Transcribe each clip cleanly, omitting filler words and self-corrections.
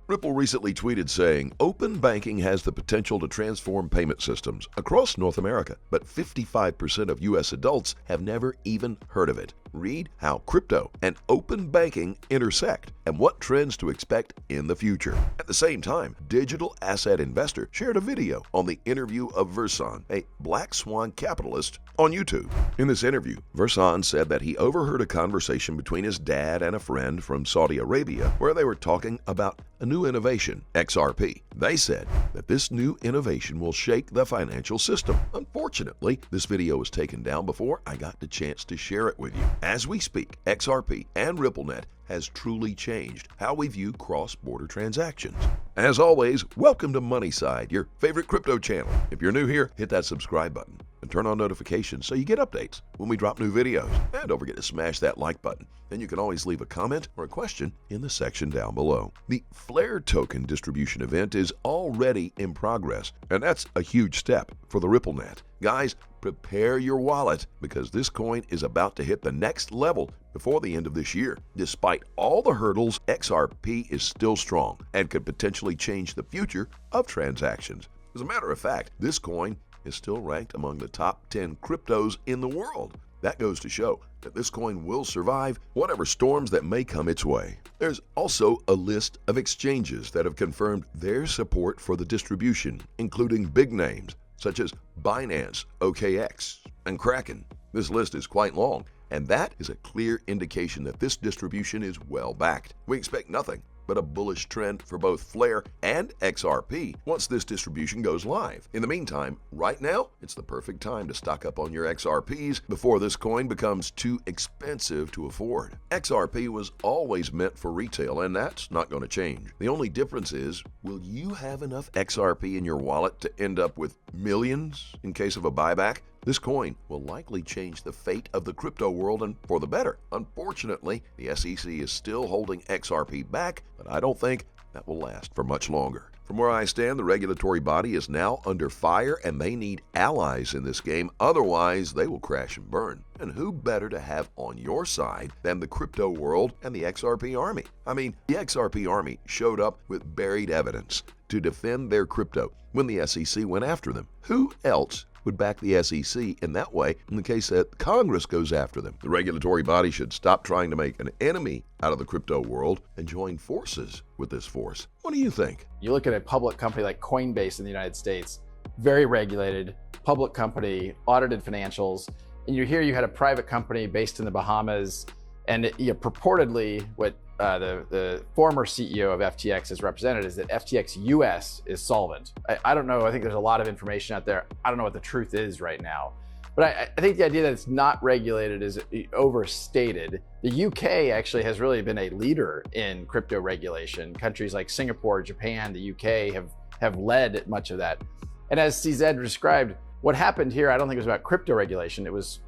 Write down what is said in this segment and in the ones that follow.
Ripple recently tweeted saying, "Open banking has the potential to transform payment systems across North America, but 55% of U.S. adults have never even heard of it. Read how crypto and open banking intersect and what trends to expect in the future." At the same time, Digital Asset Investor shared a video on the interview of Versan, a black swan capitalist, on YouTube. In this interview, Versan said that he overheard a conversation between his dad and a friend from Saudi Arabia where they were talking about a new innovation, XRP. They said that this new innovation will shake the financial system. Unfortunately, this video was taken down before I got the chance to share it with you. As we speak, XRP and RippleNet has truly changed how we view cross-border transactions. As always, welcome to Moneyside, your favorite crypto channel. If you're new here, hit that subscribe button and turn on notifications so you get updates when we drop new videos. And don't forget to smash that like button. And you can always leave a comment or a question in the section down below. The Flare token distribution event is already in progress, and that's a huge step for the RippleNet. Guys, prepare your wallet because this coin is about to hit the next level before the end of this year. Despite all the hurdles, XRP is still strong and could potentially change the future of transactions. As a matter of fact, this coin is still ranked among the top 10 cryptos in the world. That goes to show that this coin will survive whatever storms that may come its way. There's also a list of exchanges that have confirmed their support for the distribution, including big names such as Binance, OKX, and Kraken. This list is quite long, and that is a clear indication that this distribution is well backed. We expect nothing but a bullish trend for both Flare and XRP once this distribution goes live. In the meantime, right now, it's the perfect time to stock up on your XRPs before this coin becomes too expensive to afford. XRP was always meant for retail, and that's not going to change. The only difference is, will you have enough XRP in your wallet to end up with millions in case of a buyback? This coin will likely change the fate of the crypto world and for the better. Unfortunately, the SEC is still holding XRP back, but I don't think that will last for much longer. From where I stand, the regulatory body is now under fire and they need allies in this game, otherwise they will crash and burn. And who better to have on your side than the crypto world and the XRP army? I mean, the XRP army showed up with buried evidence to defend their crypto when the SEC went after them. Who else would back the SEC in that way in the case that Congress goes after them? The regulatory body should stop trying to make an enemy out of the crypto world and join forces with this force. What do you think? You look at a public company like Coinbase in the United States, very regulated, public company, audited financials, and you had a private company based in the Bahamas, and purportedly what the former CEO of FTX has represented is that FTX US is solvent. I don't know. I think there's a lot of information out there. I don't know what the truth is right now. But I think the idea that it's not regulated is overstated. The UK actually has really been a leader in crypto regulation. Countries like Singapore, Japan, the UK have led much of that. And as CZ described, what happened here, I don't think it was about crypto regulation. It was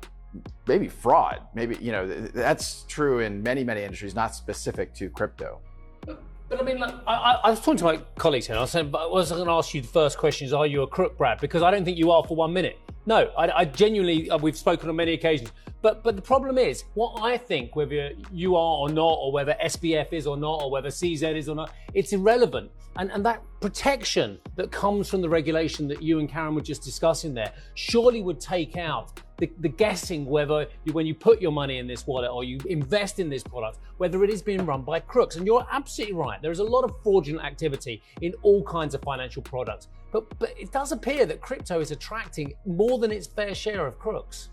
maybe fraud. Maybe, that's true in many, many industries, not specific to crypto. But I mean, like, I was talking to my colleagues here, and I said, but I was going to ask you the first question is, are you a crook, Brad? Because I don't think you are for 1 minute. No, I genuinely, we've spoken on many occasions. But the problem is, what I think, whether you are or not, or whether SBF is or not, or whether CZ is or not, it's irrelevant. And that protection that comes from the regulation that you and Karen were just discussing there surely would take out the guessing whether when you put your money in this wallet or you invest in this product, whether it is being run by crooks. And you're absolutely right. There is a lot of fraudulent activity in all kinds of financial products. But it does appear that crypto is attracting more than its fair share of crooks.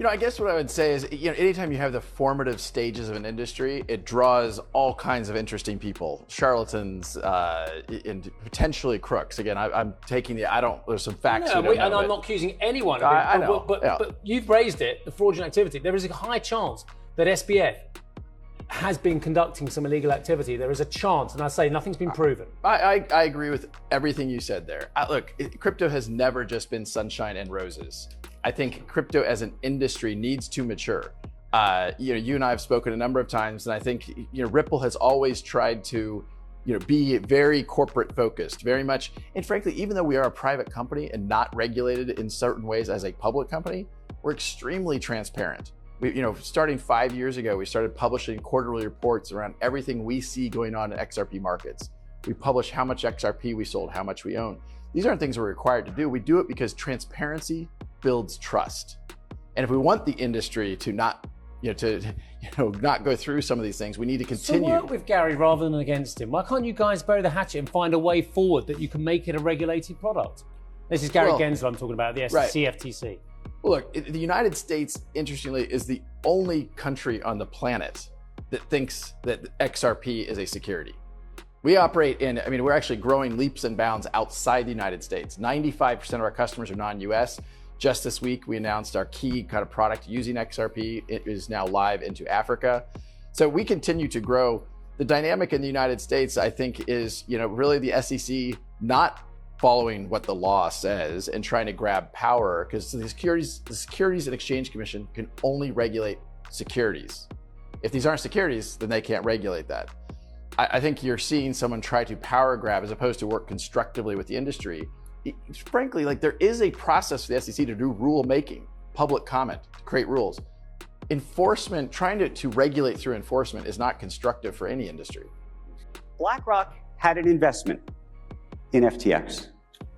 I guess what I would say is, anytime you have the formative stages of an industry, it draws all kinds of interesting people, charlatans, and potentially crooks. Again, I'm taking there's some facts. And I'm not accusing anyone of it. I know. But you've raised it, the fraudulent activity. There is a high chance that SBF has been conducting some illegal activity. There is a chance, and I say nothing's been proven. I agree with everything you said there. Look, crypto has never just been sunshine and roses. I think crypto as an industry needs to mature. You and I have spoken a number of times, and I think Ripple has always tried to be very corporate focused, very much. And frankly, even though we are a private company and not regulated in certain ways as a public company, we're extremely transparent. Starting 5 years ago, we started publishing quarterly reports around everything we see going on in XRP markets. We publish how much XRP we sold, how much we own. These aren't things we're required to do. We do it because transparency builds trust. And if we want the industry to not go through some of these things, we need to continue. So work with Gary rather than against him. Why can't you guys bury the hatchet and find a way forward that you can make it a regulated product? This is Gary Gensler I'm talking about, the CFTC. Well, look, the United States, interestingly, is the only country on the planet that thinks that XRP is a security. We operate we're actually growing leaps and bounds outside the United States. 95% of our customers are non-US. Just this week, we announced our key kind of product using XRP. It is now live into Africa. So we continue to grow. The dynamic in the United States, I think, is really the SEC not following what the law says and trying to grab power, because the Securities and Exchange Commission can only regulate securities. If these aren't securities, then they can't regulate that. I think you're seeing someone try to power grab as opposed to work constructively with the industry. Frankly, there is a process for the SEC to do rule making, public comment, to create rules. Enforcement, trying to regulate through enforcement is not constructive for any industry. BlackRock had an investment in FTX.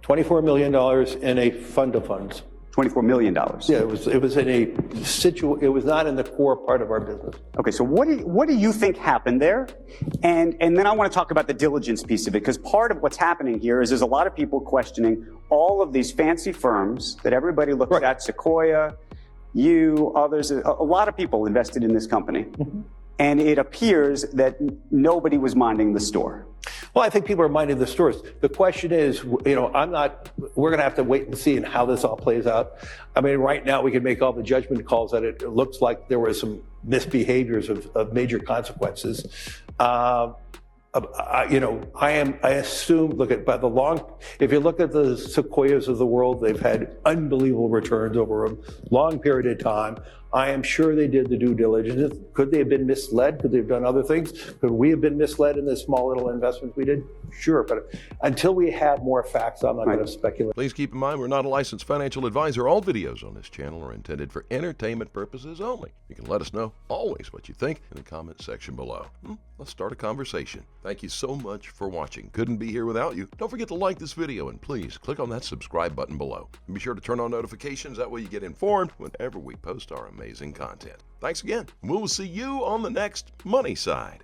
$24 million in a fund of funds. $24 million. Yeah, it was not in the core part of our business. Okay, so what do you think happened there? And then I want to talk about the diligence piece of it, because part of what's happening here is there's a lot of people questioning all of these fancy firms that everybody looks at, Sequoia, you, others, a lot of people invested in this company. Mm-hmm. And it appears that nobody was minding the store. Well, I think people are minding the stores. The question is, we're going to have to wait and see how this all plays out. Right now we can make all the judgment calls that it looks like there were some misbehaviors of major consequences. I assume, if you look at the Sequoias of the world, they've had unbelievable returns over a long period of time. I am sure they did the due diligence. Could they have been misled? Could they have done other things? Could we have been misled in this small little investment we did? Sure, but until we have more facts, I'm not going to speculate. Please keep in mind, we're not a licensed financial advisor. All videos on this channel are intended for entertainment purposes only. You can let us know always what you think in the comment section below. Let's start a conversation. Thank you so much for watching. Couldn't be here without you. Don't forget to like this video and please click on that subscribe button below. And be sure to turn on notifications. That way you get informed whenever we post our amazing content. Thanks again. We'll see you on the next Money Side.